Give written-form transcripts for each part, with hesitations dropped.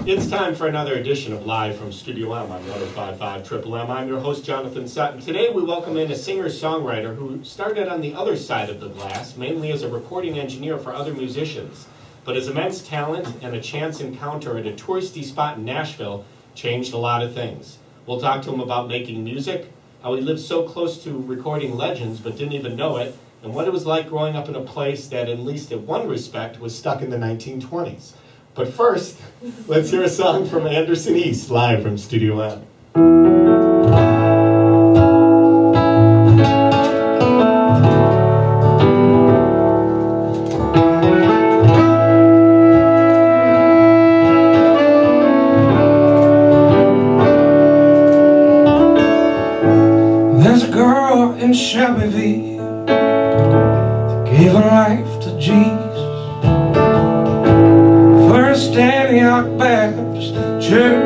It's time for another edition of Live from Studio M on 105.5 Triple M. I'm your host, Jonathan Sutton. Today we welcome in a singer-songwriter who started on the other side of the glass, mainly as a recording engineer for other musicians. But his immense talent and a chance encounter at a touristy spot in Nashville changed a lot of things. We'll talk to him about making music, how he lived so close to recording legends but didn't even know it, and what it was like growing up in a place that, at least in one respect, was stuck in the 1920s. But first, let's hear a song from Anderson East, live from Studio M. There's a girl in Shelbyville that gave her life to Jesus. First Antioch Baptist Church,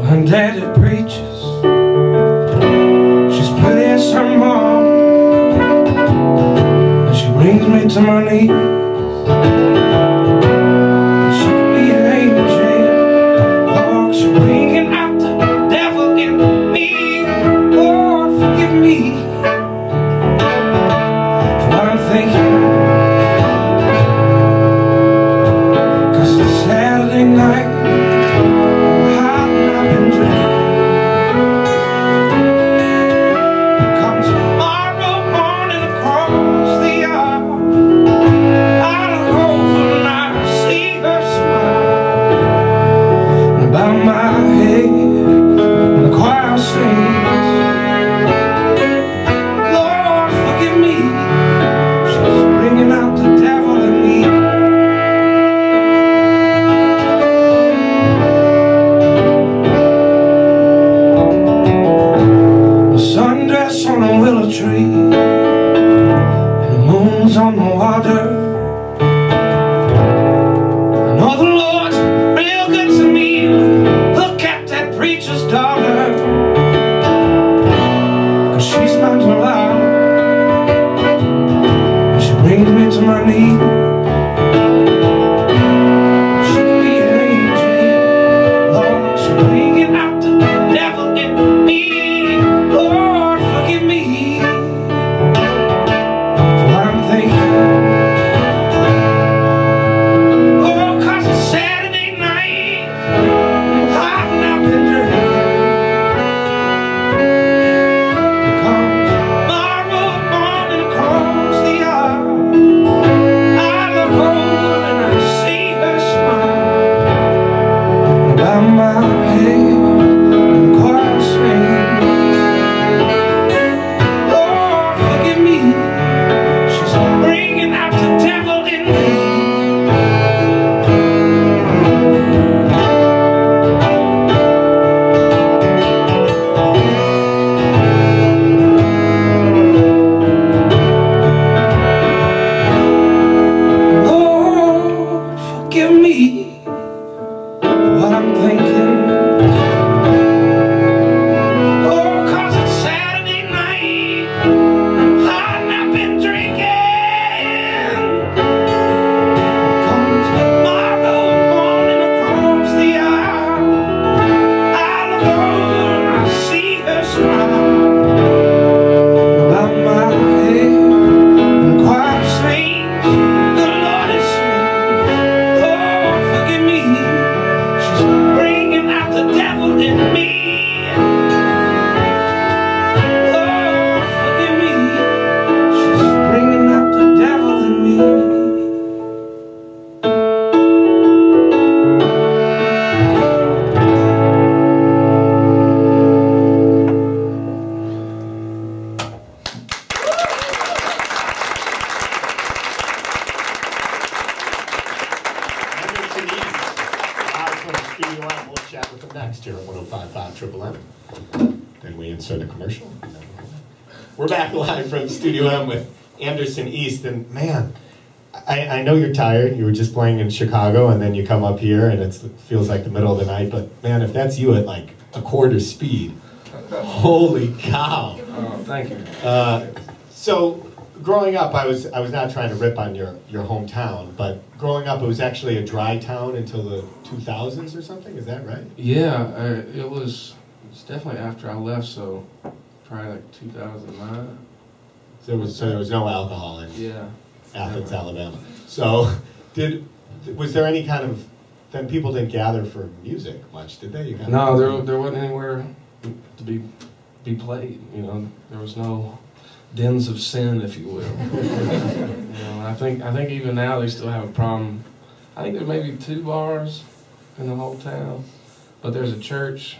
when Daddy preaches. She's pretty as her mom, and she brings me to my knees. She could be an angel, Lord, she's bringing out the devil in me. Lord, forgive me for what I'm thinking. Saturday night, I'm hot and I've been drinking. Here comes tomorrow morning across the yard. I look over and I see her smile. And about my head, and the choir sings, Lord, forgive me. She's bringing out the devil in me. Sundress on a willow tree, and the moon's on the water. I know the Lord's real good to me. Look at that preacher's daughter, 'cause she's my delight, and she brings me to my knees. She could be an angel, Lord, she's bringing out the devil in me. Lord, forgive me for what I'm thinking. Oh, 'cause it's Saturday night, I'm hot and I've been drinking. Here comes tomorrow morning across the yard. I look over and I see her smile. About my head, and the choir sings, bringing out the devil in me. Lord, forgive me for what I'm thinking. Oh, 'cause it's Saturday night, I'm hot and I've been drinking. Next here at 105.5 Triple M. Then we insert a commercial. We're back live from Studio M with Anderson East, and man, I know you're tired. You were just playing in Chicago, and then you come up here, and it feels like the middle of the night. But man, if that's you at like a quarter speed, holy cow! Oh, thank you. So growing up, I was not trying to rip on your hometown, but growing up, it was actually a dry town until the 2000s or something. Is that right? Yeah, it's definitely after I left, so probably like 2009. There was no alcohol in Athens, never. Alabama. So, was there any kind of, then people didn't gather for music much, did they? No, there wasn't anywhere to be played. You know, there was no dens of sin, if you will. You know, I think even now they still have a problem. I think there's maybe 2 bars in the whole town, but there's a church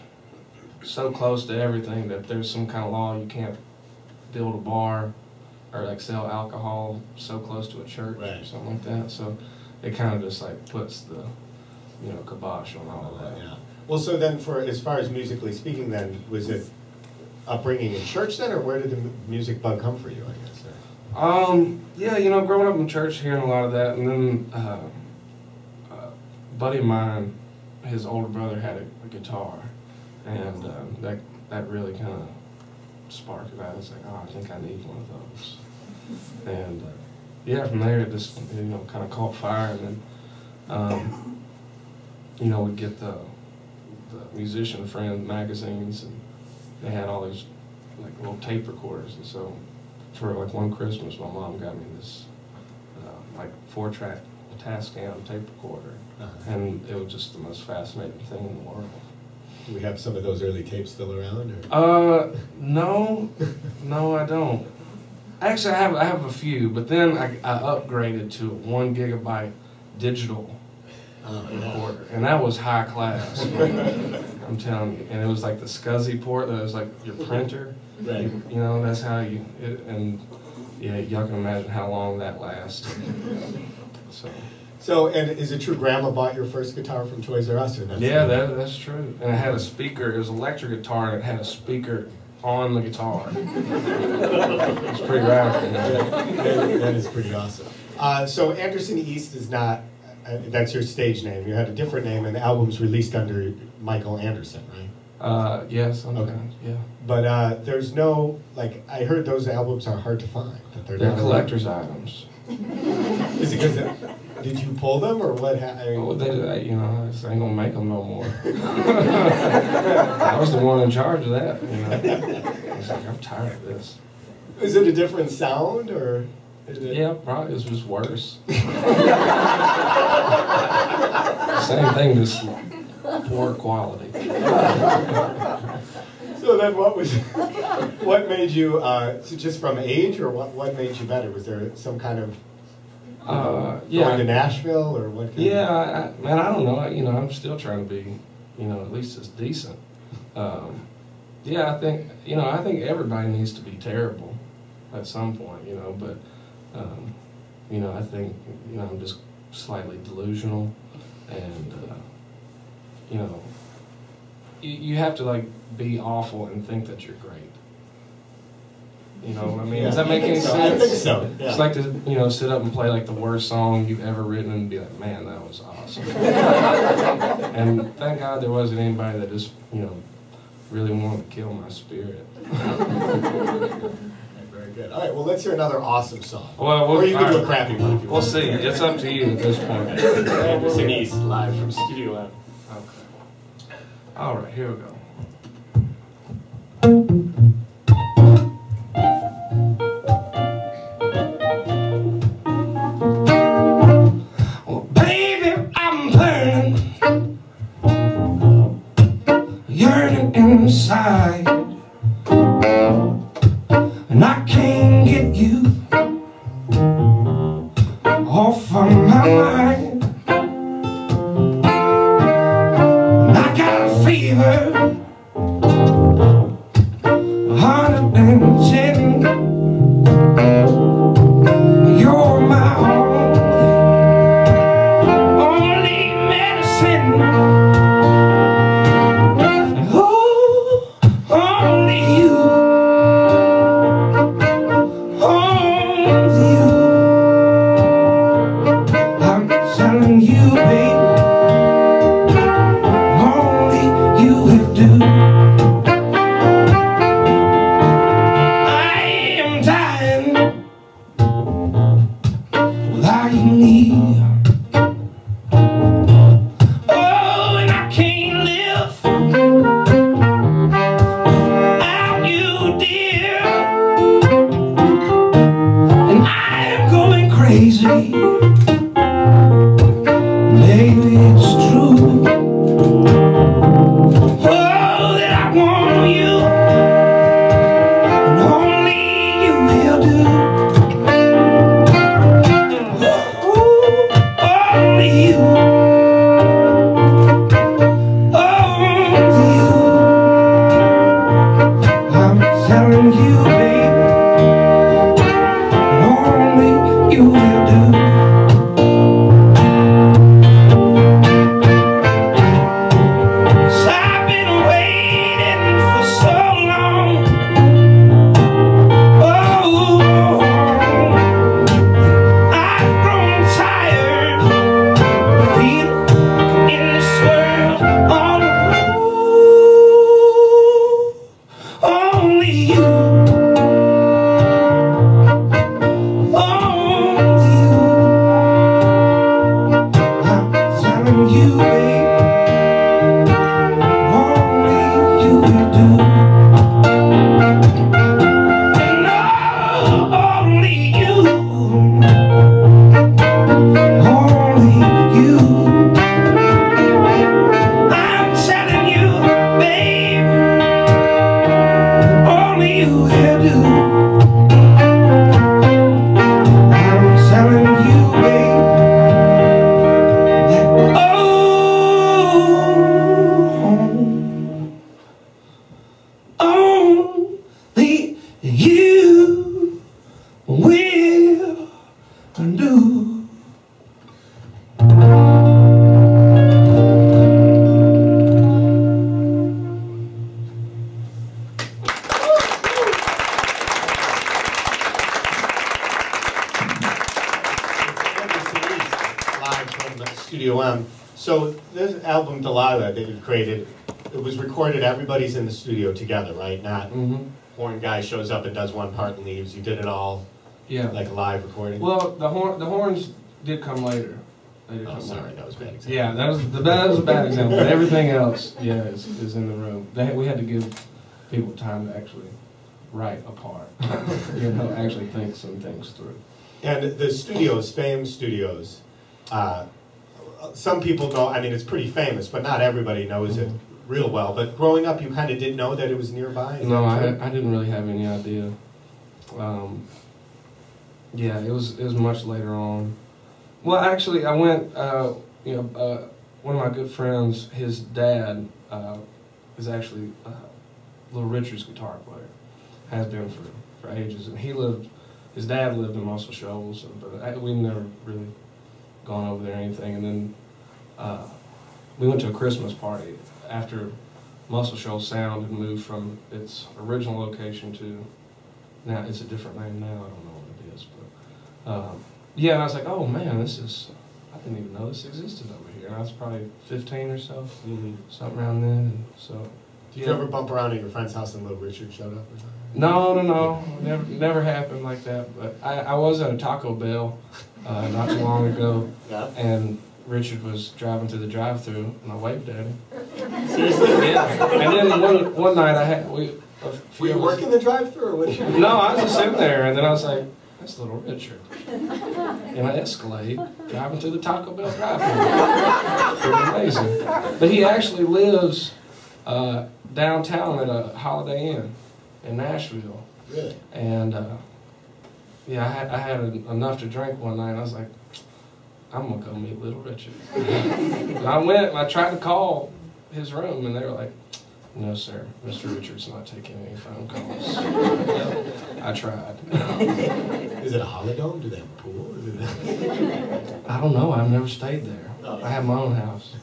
so close to everything that there's some kind of law you can't build a bar or like sell alcohol so close to a church or something like that. So it kind of just like puts the kibosh on all of that. Yeah. Well, so then as far as musically speaking, then was it upbringing in church then, or where did the music bug come for you, I guess? Yeah, growing up in church, hearing a lot of that, and then a buddy of mine, his older brother had a guitar, and that really kind of sparked it. I was like, oh, I think I need one of those. And yeah, from there it just kind of caught fire, and then we'd get the musician friend magazines, and they had all these like little tape recorders, and so for like one Christmas, my mom got me this like 4-track Tascam tape recorder, and it was just the most fascinating thing in the world. Do we have some of those early tapes still around? Or? No, I don't. Actually, I have a few, but then I upgraded to a 1 gigabyte digital recorder, and that was high class. I'm telling you, and it was like the SCSI port that was like your printer. Right. That's how and yeah, y'all can imagine how long that lasts. So, and is it true Grandma bought your first guitar from Toys R Us? Or not? Yeah, that's true. And it had a speaker. It was an electric guitar, and it had a speaker on the guitar. It's pretty radical. That is pretty awesome. So Anderson East is not, that's your stage name. You had a different name, and the album's released under Michael Anderson, right? Yes, sometimes, yeah. But there's no, like, I heard those albums are hard to find. They're collector's items. Is it because did you pull them, or what happened? Oh, they ain't gonna make them no more. I was the one in charge of that, I was like, I'm tired of this. Is it a different sound, or? Yeah, probably it's just worse. Same thing, just poor quality. So then what made you, just from age, or what made you better? Was there some kind of going to Nashville, or what? Yeah, man, I don't know. I'm still trying to be, at least as decent. Yeah, I think everybody needs to be terrible at some point, but, I think, I'm just slightly delusional, and, you have to, like, be awful and think that you're great. You know what I mean? Yeah, Does that make any sense? I think so. Yeah. It's like to, sit up and play like the worst song you've ever written and be like, man, that was awesome. And thank God there wasn't anybody that just, really wanted to kill my spirit. Very good. All right, well, let's hear another awesome song. Well, or you can do a crappy one if you We'll want. see. It's up to you at this point. Anderson East, live from Studio M. Okay. All right, here we go. Well, baby, I'm burning, yearning inside, and I can't get you off of my mind. And I got a fever, 110. You're my only medicine. Oh, oh, crying me. Oh, and I can't live without you, dear. And I am going crazy. Maybe it's true. Oh, that I want you, and only you will do. Oh, only you. Only you. I'm telling you, baby, and only you will do. Studio M. So this album, Delilah, that you've created, it was recorded, everybody's in the studio together, right? Not horn guy shows up and does one part and leaves. You did it all, like a live recording? Well, the horns did come later. They did Oh, come sorry, later. that was a bad example. Yeah, that was a bad example. But everything else, is in the room. We had to give people time to actually write a part, actually think some things through. And the studios, Fame Studios, some people know, I mean, it's pretty famous, but not everybody knows it real well. But growing up, you kind of didn't know that it was nearby? No, I didn't really have any idea. Yeah, it was much later on. Well, actually, I went, one of my good friends, his dad is actually Little Richard's guitar player, has been for ages, and his dad lived in Muscle Shoals, but we never really gone over there or anything. And then we went to a Christmas party after Muscle Shoals Sound had moved from its original location to, now it's a different name now, I don't know what it is, but yeah, and I was like, oh man, I didn't even know this existed over here. And I was probably 15 or so, something around then. And so, did you ever bump around at your friend's house and Little Richard showed up or something? No, never happened like that. But I was at a Taco Bell not too long ago, and Richard was driving through the drive-thru, and I waved at him. Seriously? Yeah. And then one night were you working the drive-thru or what? No, I was just sitting there, and then I was like, that's Little Richard. In an Escalade, driving through the Taco Bell drive-thru. Pretty amazing. But he actually lives downtown at a Holiday Inn in Nashville. Really? And yeah, I had enough to drink one night, and I was like, I'm gonna go meet Little Richard. And I went and I tried to call his room, and they were like, no sir, Mr. Richard's not taking any phone calls. I tried. Is it a holidome? Do they have a pool? I don't know, I've never stayed there. Oh. I have my own house.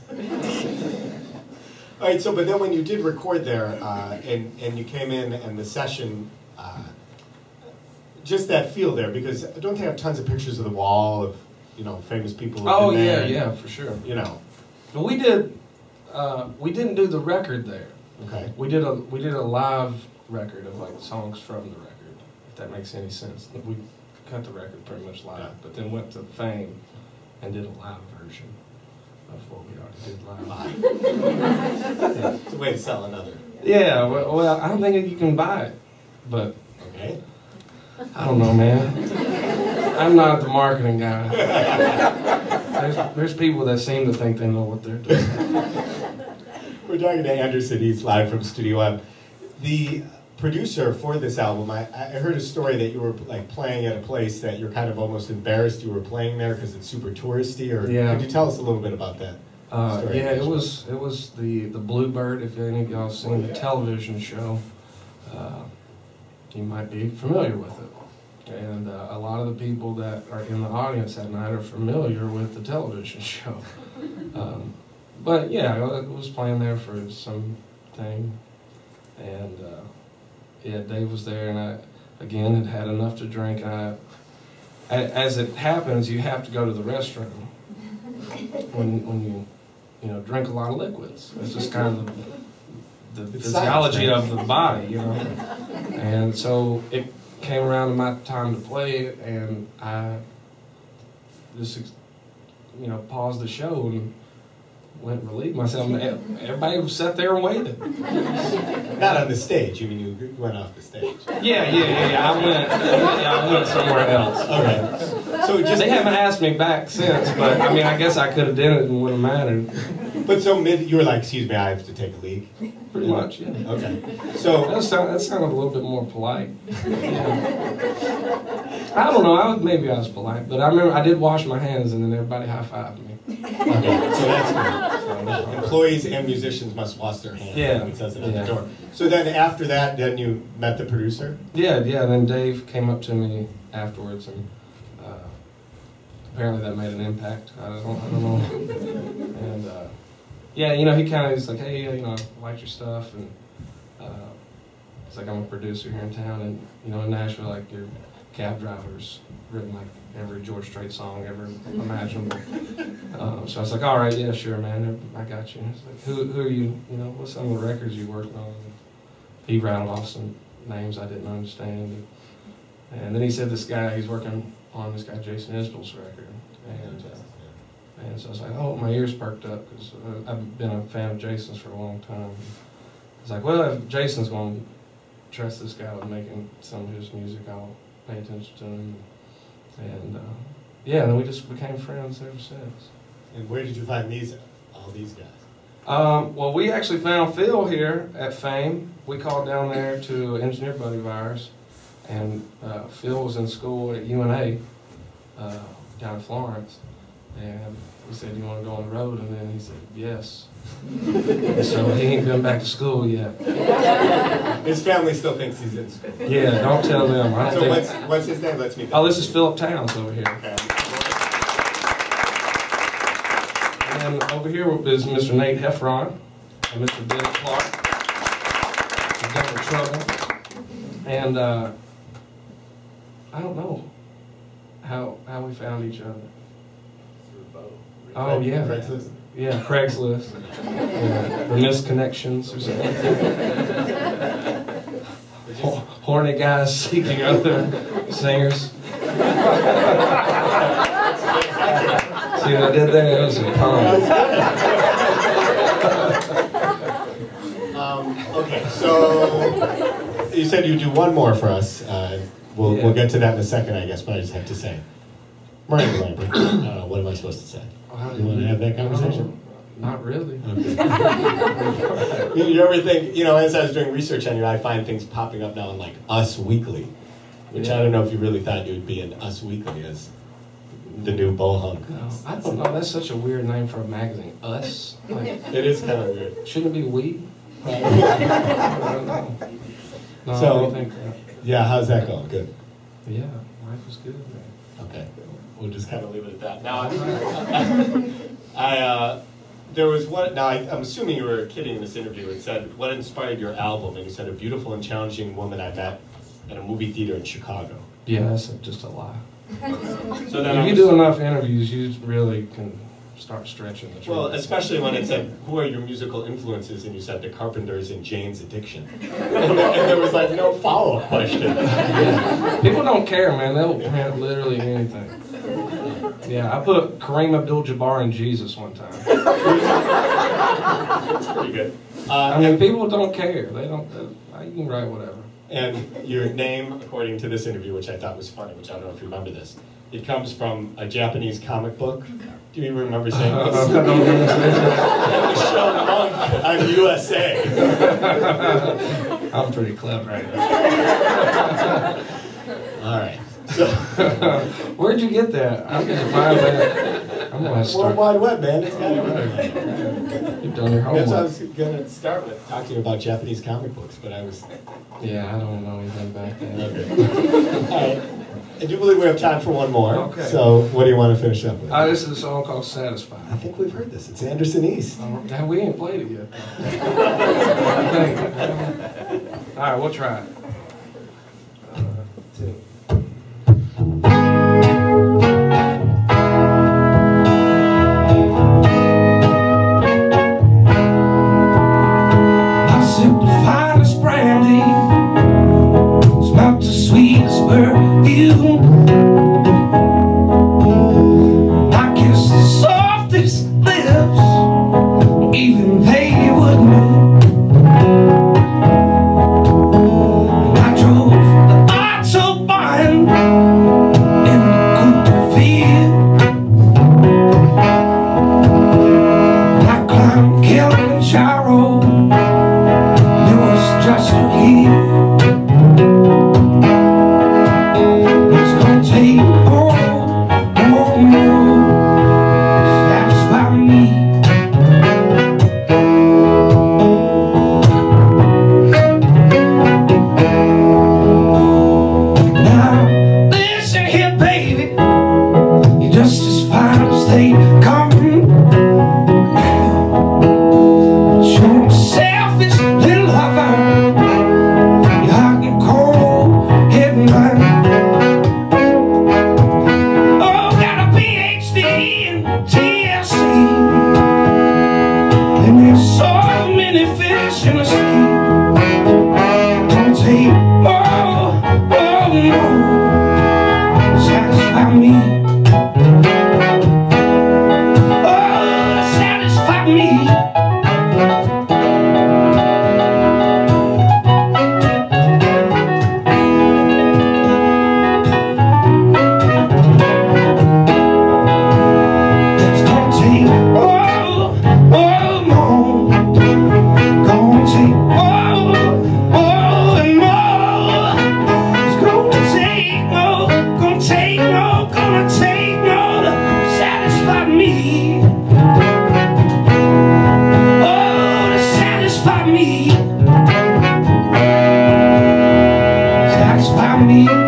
All right, so but then when you did record there, and you came in and the session, just that feel there, because don't they have tons of pictures of the wall of, famous people who've Oh been there? yeah, for sure. But we didn't do the record there. Okay. We did a live record of like songs from the record, if that makes any sense. cut the record pretty much live, but then went to Fame and did a live version of what we already did live. Yeah. It's a way to sell another. Yeah, well, I don't think you can buy it, but okay. I don't know, man. I'm not the marketing guy. There's people that seem to think they know what they're doing. We're talking to Anderson East live from Studio M. The producer for this album, I heard a story that you were like playing at a place that you're kind of almost embarrassed you were playing there because it's super touristy. Or yeah. Could you tell us a little bit about that? Yeah, it was the Bluebird. If any of y'all seen the television show, you might be familiar with it. And a lot of the people that are in the audience that night are familiar with the television show. But yeah, I was playing there for some thing, and yeah, Dave was there, and I again had had enough to drink. And as it happens, you have to go to the restroom when you know drink a lot of liquids. It's just kind of the physiology of the body, you know. And so it came around to my time to play it, and I just paused the show and went and relieved myself. Everybody sat there and waited. Not on the stage. You mean you went off the stage? Yeah. I went somewhere else. Okay. So they haven't asked me back since, but I mean, I guess I could have done it and wouldn't have mattered. But so you were like, excuse me, I have to take a leak? Pretty much, yeah. Okay. So that sounded a little bit more polite. Yeah. I don't know. Maybe I was polite, but I remember I did wash my hands, and then everybody high-fived me. Okay, so that's good. So, employees and musicians must wash their hands. Yeah. It says it at the door. So then after that, then you met the producer? Yeah. And then Dave came up to me afterwards, and apparently that made an impact. I don't know. And yeah, he kind of is like, hey, I like your stuff, and it's like I'm a producer here in town, and in Nashville, like your cab driver's written like every George Strait song ever imaginable. So I was like, all right, yeah, sure, man, I got you. It's like, who are you? What's some of the records you working on? He rattled off some names I didn't understand, and then he said this guy he's working on this guy Jason Isbell's record, and so I was like, oh, my ears perked up because I've been a fan of Jason's for a long time. It's like, well, if Jason's going to trust this guy with making some of his music, I'll pay attention to him. And yeah, then we just became friends ever since. And where did you find all these guys? Well, we actually found Phil here at Fame. We called down there to an engineer buddy of ours, and Phil was in school at UNA down in Florence. And we said, you want to go on the road? And then he said, yes. So he ain't been back to school yet. His family still thinks he's in school. Yeah, don't tell them. I don't so what's his name? Let's meet them. Oh, this is Philip Towns over here. Okay. And over here is Mr. Nate Heffron and Mr. Bill Clark. He's got in trouble. And I don't know how we found each other. Oh, yeah. Craigslist? Yeah, Craigslist. Yeah, the misconnections or something. Horny guys seeking other singers. See what I did there? That was a pun. Okay, so you said you'd do one more for us. We'll get to that in a second, I guess, but I just have to say. Miranda Lambert, what am I supposed to say? You want to have that conversation? Not really. Okay. You ever think, as I was doing research on you, I find things popping up now in like Us Weekly, which I don't know if you really thought you would be in Us Weekly as the new Bohunk. No, I don't know. That's such a weird name for a magazine. Us? Like, it is kind of weird. Shouldn't it be we? I don't know. No, So, what do you think? Yeah, how's that going? Good. Yeah, life was good, man. Okay. We'll just kind of leave it at that. Now, there was one. Now, I'm assuming you were kidding in this interview. It said, "What inspired your album?" And you said, "A beautiful and challenging woman I met at a movie theater in Chicago." Yeah, that's just a lie. So then if you do enough interviews, you really can start stretching the truth. Well, especially when it said, who are your musical influences? And you said the Carpenters and Jane's Addiction. And there was like no follow-up question. Yeah. People don't care, man. They'll print literally anything. Yeah, I put Kareem Abdul-Jabbar and Jesus one time. That's pretty good. I mean, people don't care. They don't. You can write whatever. And your name, according to this interview, which I thought was funny, which I don't know if you remember this, it comes from a Japanese comic book. Do you remember saying this? I don't remember saying that. It was shown on USA. I'm pretty clever. Right? All right. So, where'd you get that? I'm gonna find that. I'm gonna start. World Wide Web, man. It's got everything. You've done your homework. That's what I was gonna start with, talking about Japanese comic books, but I was. Yeah, I don't know anything about that. Okay. All right. I do believe we have time for one more. Okay. So, what do you want to finish up with? This is a song called "Satisfied." I think we've heard this. It's Anderson East. We ain't played it yet. All right, we'll try it. Two. Satisfy me.